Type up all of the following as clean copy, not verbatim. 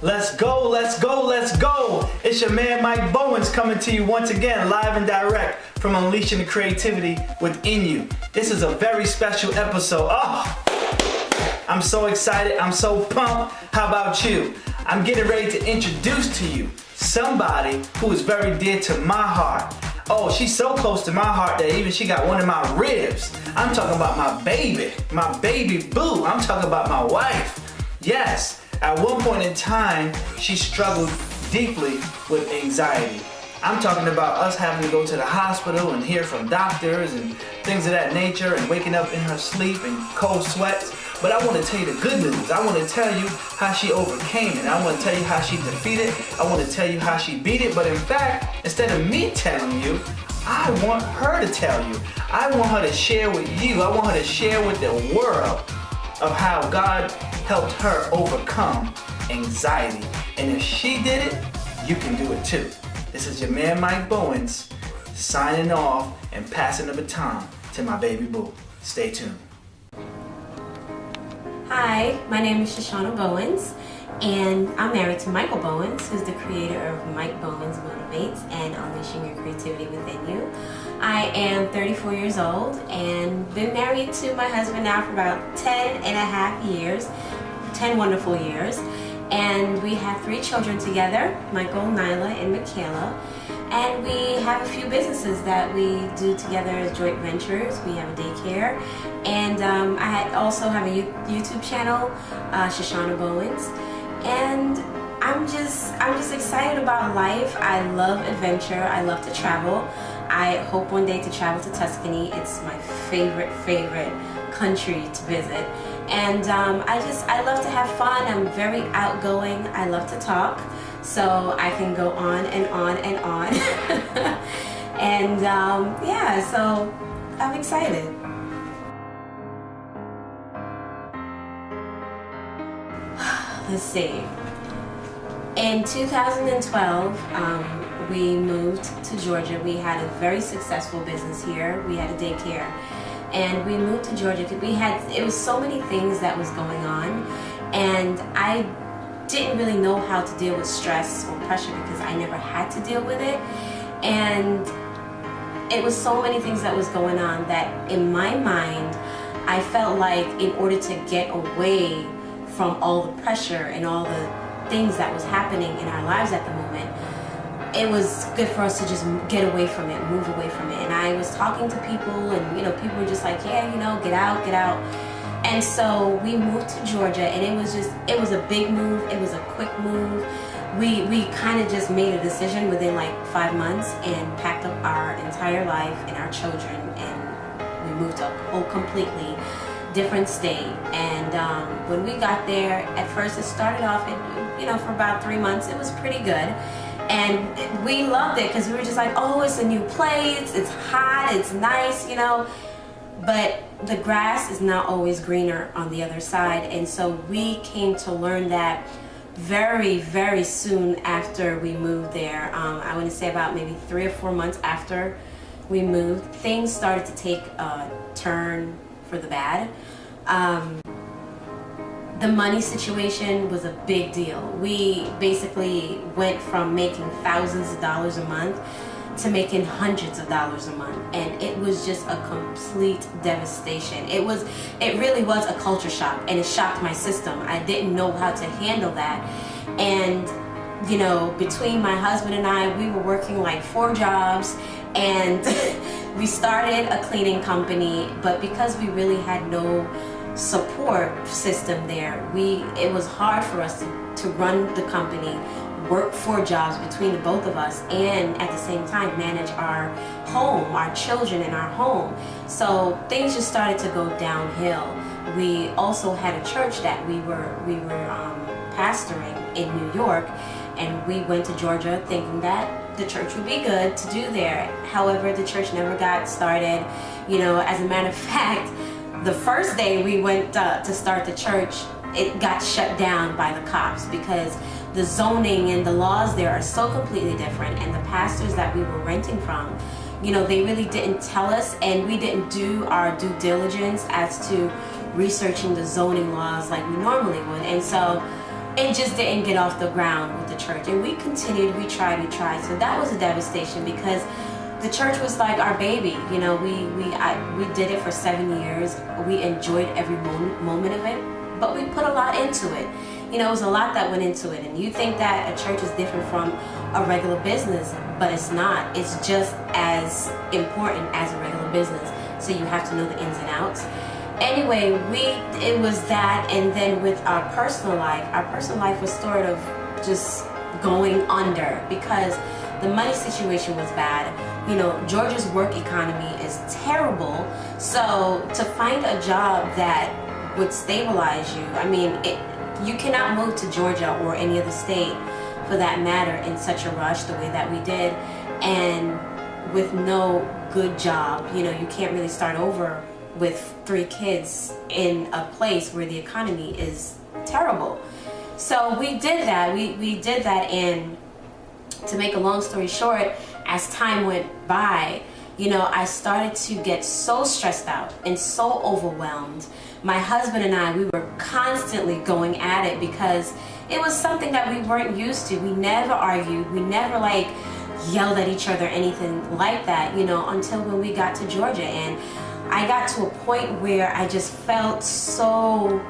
Let's go, let's go, let's go! It's your man Mike Bowens coming to you once again, live and direct from Unleashing the Creativity Within You. This is a very special episode. Oh, I'm so excited, I'm so pumped. How about you? I'm getting ready to introduce to you somebody who is very dear to my heart. Oh, she's so close to my heart that even she got one of my ribs. I'm talking about my baby boo. I'm talking about my wife. Yes, at one point in time, she struggled deeply with anxiety. I'm talking about us having to go to the hospital and hear from doctors and things of that nature and waking up in her sleep and cold sweats. But I want to tell you the good news. I want to tell you how she overcame it. I want to tell you how she defeated it. I want to tell you how she beat it. But in fact, instead of me telling you, I want her to tell you. I want her to share with you. I want her to share with the world of how God helped her overcome anxiety. And if she did it, you can do it too. This is your man Mike Bowens signing off and passing the baton to my baby boo. Stay tuned. Hi, my name is Shoshana Bowens, and I'm married to Michael Bowens, who's the creator of Mike Bowens Motivates and Unleashing Your Creativity Within You. I am 34 years old and been married to my husband now for about 10 and a half years, 10 wonderful years. And we have 3 children together, Michael, Nyla, and Michaela. And we have a few businesses that we do together as joint ventures. We have a daycare, and I also have a YouTube channel, Shoshana Bowens. And I'm just excited about life. I love adventure. I love to travel. I hope one day to travel to Tuscany. It's my favorite country to visit. And I love to have fun. I'm very outgoing. I love to talk, so I can go on and on and on. And yeah, so I'm excited. Let's see. In 2012, we moved to Georgia. We had a very successful business here. We had a daycare. And we moved to Georgia because it was so many things that was going on, and I didn't really know how to deal with stress or pressure because I never had to deal with it. And it was so many things that was going on that in my mind, I felt like in order to get away from all the pressure and all the things that was happening in our lives at the moment, it was good for us to just get away from it, move away from it. And I was talking to people, and people were just like, yeah, get out. And so we moved to Georgia, and it was a big move. It was a quick move. We kind of just made a decision within like 5 months and packed up our entire life and our children, and we moved to a whole completely different state. And when we got there, at first it started off, for about 3 months, it was pretty good. And we loved it because we were just like, oh, it's a new place, it's hot, it's nice, But the grass is not always greener on the other side. And so we came to learn that very, very soon after we moved there. I want to say about maybe 3 or 4 months after we moved, things started to take a turn for the bad. The money situation was a big deal. We basically went from making thousands of dollars a month to making hundreds of dollars a month, and it was just a complete devastation. It really was a culture shock, and it shocked my system. I didn't know how to handle that. And between my husband and I, we were working like 4 jobs, and we started a cleaning company, but because we really had no support system there, it was hard for us to run the company, work 4 jobs between the both of us, and at the same time manage our home, our children in our home. So things just started to go downhill. We also had a church that we were pastoring in New York, and we went to Georgia thinking that the church would be good to do there. However, the church never got started. As a matter of fact, the first day we went to start the church, it got shut down by the cops because the zoning and the laws there are so completely different, and the pastors that we were renting from, they really didn't tell us, and we didn't do our due diligence as to researching the zoning laws like we normally would. And so it just didn't get off the ground with the church. And we continued, we tried. So that was a devastation because the church was like our baby. You know, we did it for 7 years. We enjoyed every moment of it, but we put a lot into it. You know, it was a lot that went into it. And you think that a church is different from a regular business, but it's not. It's just as important as a regular business. So you have to know the ins and outs. Anyway, it was that, and then with our personal life was sort of just going under because the money situation was bad. You know, Georgia's work economy is terrible. So to find a job that would stabilize you, I mean, you cannot move to Georgia or any other state for that matter in such a rush the way that we did, and with no good job. You know, you can't really start over with 3 kids in a place where the economy is terrible. So we did that. We did that, and to make a long story short, as time went by, you know, I started to get so stressed out and so overwhelmed. My husband and I, we were constantly going at it because it was something that we weren't used to. We never argued. We never like yelled at each other, anything like that, you know, until when we got to Georgia. And I got to a point where I just felt so,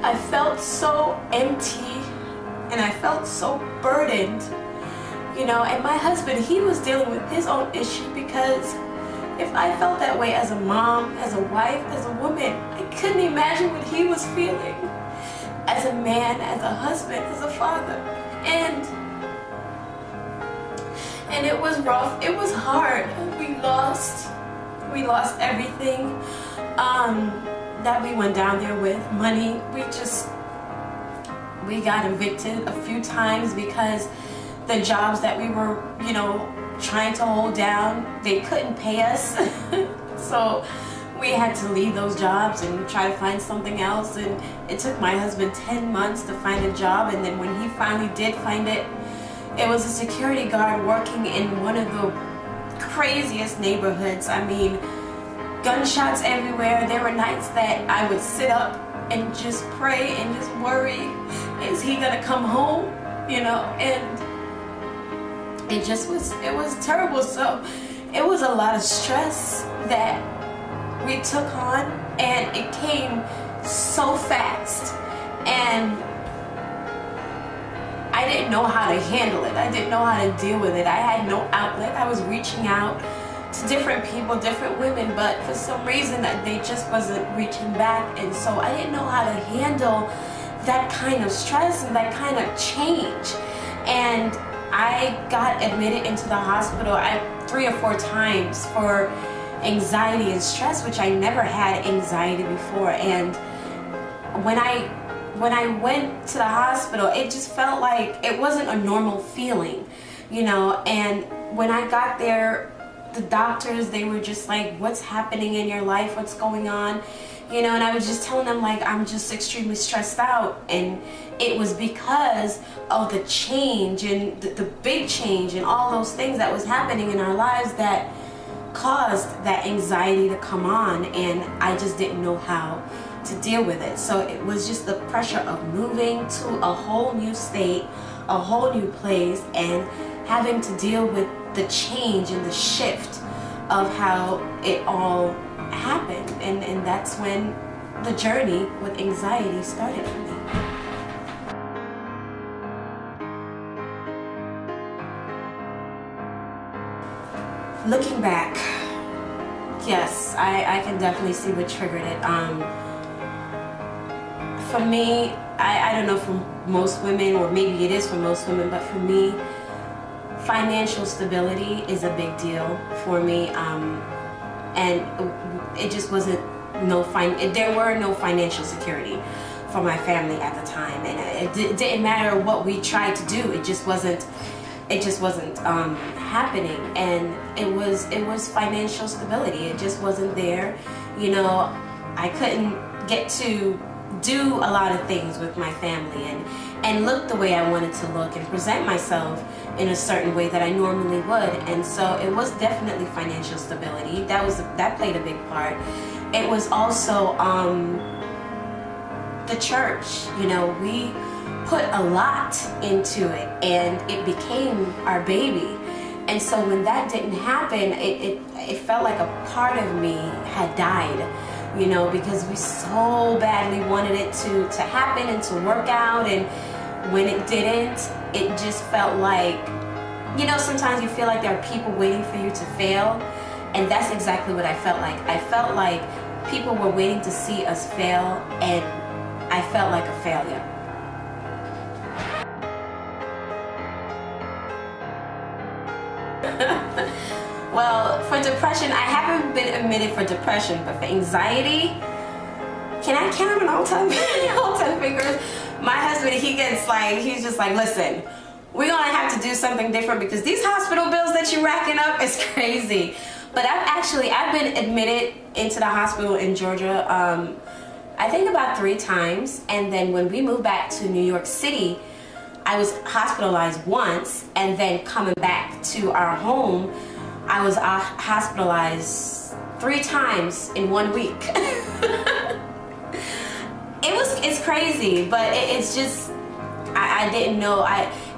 I felt so empty and I felt so burdened, you know, and my husband, he was dealing with his own issue because if I felt that way as a mom, as a wife, as a woman, I couldn't imagine what he was feeling as a man, as a husband, as a father. And it was rough, it was hard. We lost everything that we went down there with. Money, we got evicted a few times because the jobs that we were, you know, trying to hold down, they couldn't pay us. So we had to leave those jobs and try to find something else. And it took my husband 10 months to find a job. And then when he finally did find it, it was a security guard working in one of the craziest neighborhoods. I mean, gunshots everywhere. There were nights that I would sit up and just pray and just worry, is he gonna come home? You know, and it was terrible. So it was a lot of stress that we took on, and it came so fast, and I didn't know how to handle it. I didn't know how to deal with it. I had no outlet. I was reaching out to different people, different women, but for some reason that they just wasn't reaching back, and so I didn't know how to handle that kind of stress and that kind of change. And I got admitted into the hospital 3 or 4 times for anxiety and stress, which I never had anxiety before. And when I went to the hospital, it just felt like it wasn't a normal feeling, you know. And when I got there, the doctors, they were just like, what's happening in your life? What's going on? You know, and I was just telling them, like, I'm just extremely stressed out. And it was because of the change and the big change and all those things that was happening in our lives that caused that anxiety to come on, and I just didn't know how to deal with it. So it was just the pressure of moving to a whole new state, a whole new place, and having to deal with the change and the shift of how it all happened. And that's when the journey with anxiety started for me. Looking back, yes, I can definitely see what triggered it. For me, I don't know for most women, or maybe it is for most women, but for me, financial stability is a big deal for me. And it just wasn't there were no financial security for my family at the time, and it didn't matter what we tried to do. It just wasn't happening, and it was financial stability. It just wasn't there. You know, I couldn't get to do a lot of things with my family and look the way I wanted to look and present myself in a certain way that I normally would. And so it was definitely financial stability. That played a big part. It was also the church. You know, we put a lot into it and it became our baby. And so when that didn't happen, it felt like a part of me had died, you know, because we so badly wanted it to happen and to work out. And when it didn't, it just felt like, you know, sometimes you feel like there are people waiting for you to fail. And that's exactly what I felt like. I felt like people were waiting to see us fail, and I felt like a failure. Well, for depression, I haven't been admitted for depression, but for anxiety, can I count on all 10 fingers? My husband, he's just like, listen, we're gonna have to do something different because these hospital bills that you're racking up is crazy. But I've been admitted into the hospital in Georgia, I think about 3 times. And then when we moved back to New York City, I was hospitalized once, and then coming back to our home, I was hospitalized 3 times in 1 week. It's crazy, but it's just, I didn't know,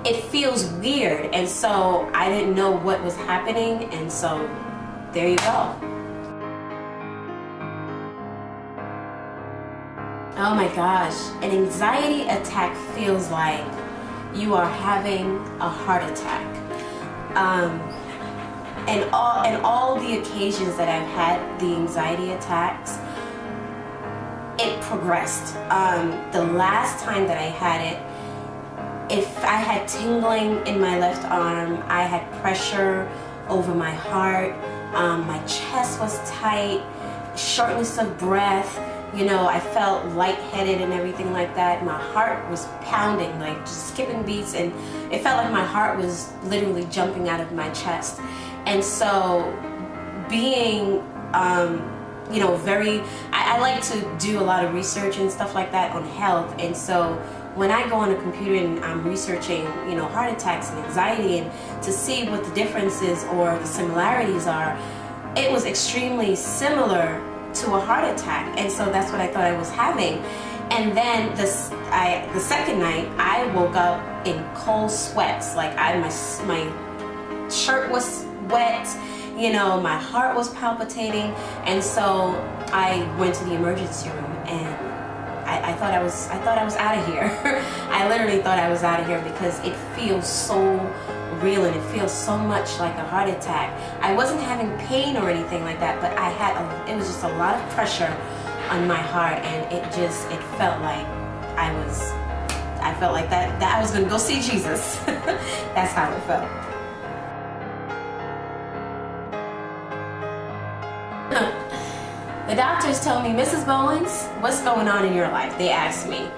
it feels weird, and so I didn't know what was happening, and so there you go. Oh my gosh, an anxiety attack feels like you are having a heart attack. And all the occasions that I've had the anxiety attacks, it progressed. The last time that I had it, if I had tingling in my left arm, I had pressure over my heart, my chest was tight, shortness of breath, you know, I felt lightheaded and everything like that. My heart was pounding, like just skipping beats, and it felt like my heart was literally jumping out of my chest. And so being, you know, I like to do a lot of research and stuff like that on health. And so when I go on a computer and I'm researching, you know, heart attacks and anxiety, and to see what the differences or the similarities are, it was extremely similar to a heart attack. And so that's what I thought I was having. And then the second night, I woke up in cold sweats. Like my shirt was wet, you know, my heart was palpitating. And so I went to the emergency room, and I thought I was out of here. I literally thought I was out of here because it feels so real and it feels so much like a heart attack. I wasn't having pain or anything like that, but it was just a lot of pressure on my heart, and it felt like I felt like that I was gonna go see Jesus. That's how it felt. The doctors told me, Mrs. Bowens, what's going on in your life? They asked me.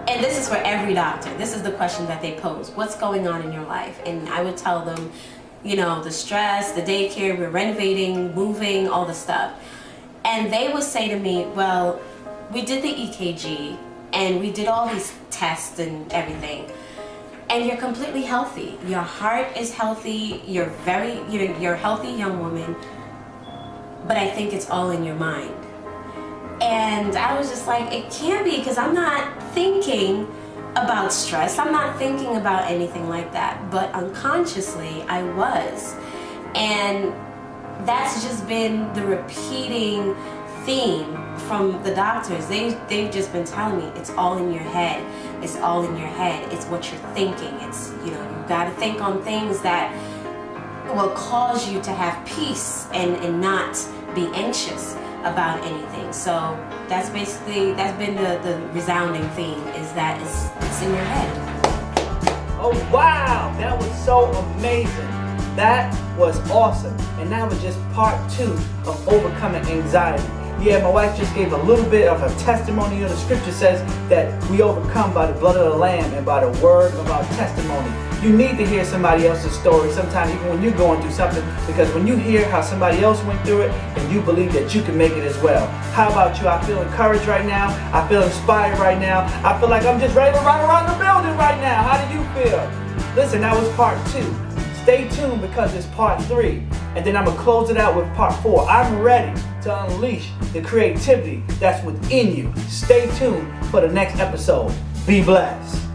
And this is for every doctor. This is the question that they pose. What's going on in your life? And I would tell them, you know, the stress, the daycare, we're renovating, moving, all the stuff. And they would say to me, well, we did the EKG and we did all these tests and everything, and you're completely healthy. Your heart is healthy. You're a healthy young woman, but I think it's all in your mind. And I was just like, it can't be, because I'm not thinking about stress. I'm not thinking about anything like that. But unconsciously, I was. And that's just been the repeating theme from the doctors. They've just been telling me, it's all in your head. It's all in your head. It's what you're thinking. It's, you know, you've got to think on things that will cause you to have peace and not be anxious about anything. So that's been the resounding theme, is that it's in your head. Oh wow, that was so amazing. That was awesome. And that was just part 2 of overcoming anxiety. Yeah, my wife just gave a little bit of a testimony. You know, the scripture says that we overcome by the blood of the Lamb and by the word of our testimony. You need to hear somebody else's story sometimes, even when you're going through something, because when you hear how somebody else went through it, then you believe that you can make it as well. How about you? I feel encouraged right now. I feel inspired right now. I feel like I'm just ready to run around the building right now. How do you feel? Listen, that was part 2. Stay tuned because it's part 3. And then I'm going to close it out with part 4. I'm ready to unleash the creativity that's within you. Stay tuned for the next episode. Be blessed.